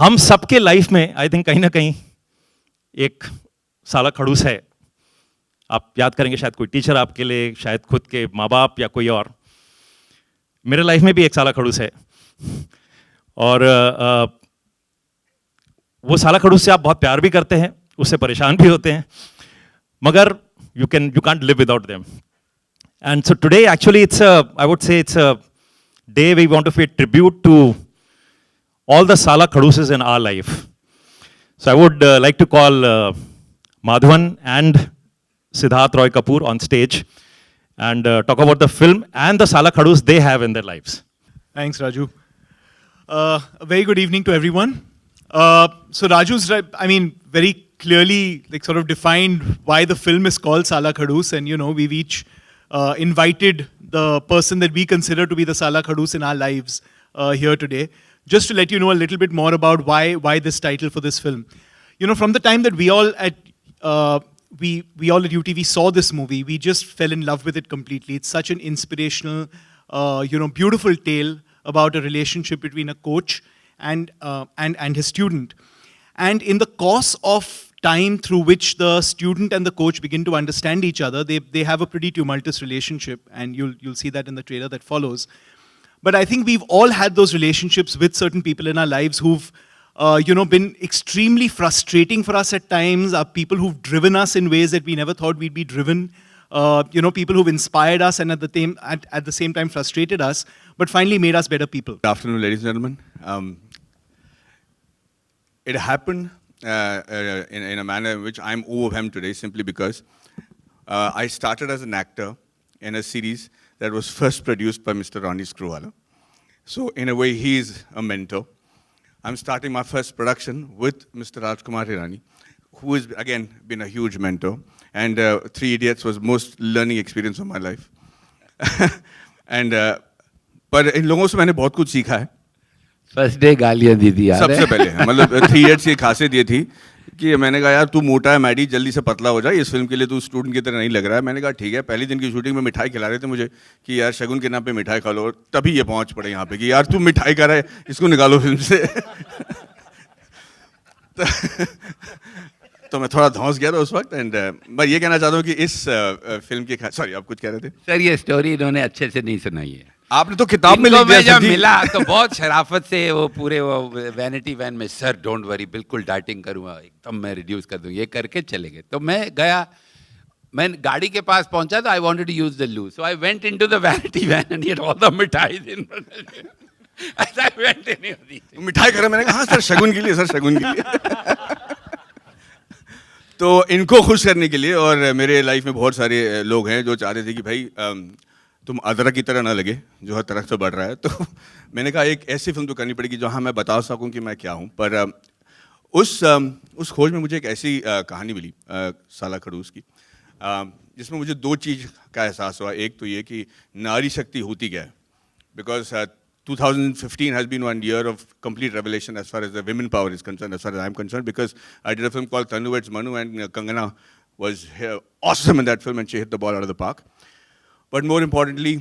हम सबके लाइफ में आई थिंक कहीं ना कहीं एक साला खड़ूस है। आप याद करेंगे शायद कोई टीचर आपके लिए, शायद खुद के माँ बाप या कोई और। मेरे लाइफ में भी एक साला खड़ूस है और वो साला खड़ूस से आप बहुत प्यार भी करते हैं, उससे परेशान भी होते हैं, मगर you can't live without them. And so today actually I would say it's a day we want to pay tribute to all the Sala Khaduses in our life. So I would like to call Madhavan and Siddharth Roy Kapoor on stage and talk about the film and the Sala Khadus they have in their lives. Thanks, Raju. A very good evening to everyone. So Raju's, very clearly sort of defined why the film is called Sala Khadus, and we've each invited the person that we consider to be the Sala Khadus in our lives here today. Just to let you know a little bit more about why this title for this film. From the time that we all at UTV saw this movie, we just fell in love with it completely. It's such an inspirational, beautiful tale about a relationship between a coach and his student. And in the course of time through which the student and the coach begin to understand each other, they have a pretty tumultuous relationship, and you'll see that in the trailer that follows. But I think we've all had those relationships with certain people in our lives who've been extremely frustrating for us at times, are people who've driven us in ways that we never thought we'd be driven, people who've inspired us and at the same time frustrated us, but finally made us better people. Good afternoon, ladies and gentlemen. It happened in a manner in which I'm overwhelmed today simply because I started as an actor in a series that was first produced by Mr. Ronnie Screwvala. So in a way, he's a mentor. I'm starting my first production with Mr. Rajkumar Hirani, who has, again, been a huge mentor. And Three Idiots was most learning experience of my life. पर इन लोगों से मैंने बहुत कुछ सीखा है. First day गालियाँ दी थी यार. सबसे पहले मतलब 3 Idiots की खासियत ये थी कि मैंने कहा यार तू मोटा है मैडी, जल्दी से पतला हो जाए, इस फिल्म के लिए तू स्टूडेंट की तरह नहीं लग रहा है. मैंने कहा ठीक है. पहली दिन की शूटिंग में मिठाई खिला रहे थे मुझे कि यार शगुन के नाम पे मिठाई खा लो, तभी ये पहुंच पड़े यहाँ पे कि यार तू मिठाई खा रहा है, इसको निकालो फिल्म से. तो मैं थोड़ा धौंस गया था उस वक्त. एंड मैं ये कहना चाहता हूँ कि इस फिल्म की सॉरी आप कुछ कह रहे थे सर. ये स्टोरी इन्होंने अच्छे से नहीं सुनाई है. आपने तो किताब में लिख दिया. जब मिला तो बहुत शराफत से वो पूरे वो वैनिटी वैन में, सर डोंट वरी, बिल्कुल डाइटिंग करूँगा, एकदम मैं रिड्यूस कर दूँ, ये करके चले गए. तो मैं गया, मैं गाड़ी के पास पहुंचा तो I wanted to use the loo, so I went into the vanity van and eat all the mithai in. ऐसा वेंट नहीं होती. मिठाई खा रहा, मैंने कहा हाँ सर शगुन के लिए, सर शगुन के लिए. तो इनको खुश करने के लिए, और मेरे लाइफ में बहुत सारे लोग हैं जो चाह रहे थे कि भाई तुम अदरक की तरह ना लगे जो हर तरफ से बढ़ रहा है, तो मैंने कहा एक ऐसी फिल्म तो करनी पड़ेगी जहाँ मैं बता सकूँ कि मैं क्या हूँ. पर उस खोज में मुझे एक ऐसी कहानी मिली साला खड़ूस की, जिसमें मुझे 2 चीज़ का एहसास हुआ. एक तो ये कि नारी शक्ति होती क्या है, because 2015 has been one year of complete revelation as far as the women power is concerned, as far as I'm concerned, because I did a film called Tanu Veds Manu, and Kangana was awesome in that film, and she hit the ball out of the park. But more importantly,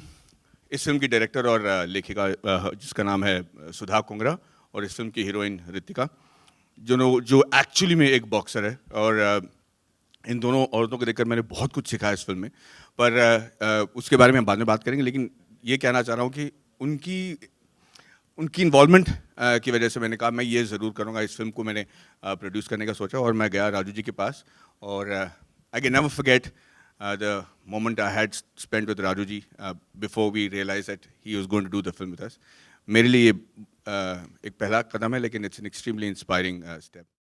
इस film की director और लेखिका जिसका नाम है सुधा कुंगरा, और इस film की हीरोइन ऋतिका, जो एक्चुअली में एक बॉक्सर है. और इन दोनों औरतों को देखकर मैंने बहुत कुछ सीखा इस फिल्म में. पर उसके बारे में हम बाद में बात करेंगे. लेकिन ये कहना चाह रहा हूँ कि उनकी इन्वॉल्वमेंट की वजह से मैंने कहा मैं ये ज़रूर करूँगा. इस फिल्म को मैंने प्रोड्यूस करने का सोचा, और मैं गया राजू जी के पास, और I can never forget the moment I had spent with Raju ji before we realized that he was going to do the film with us. मेरे लिए एक पहला कदम है, लेकिन it's an extremely inspiring step.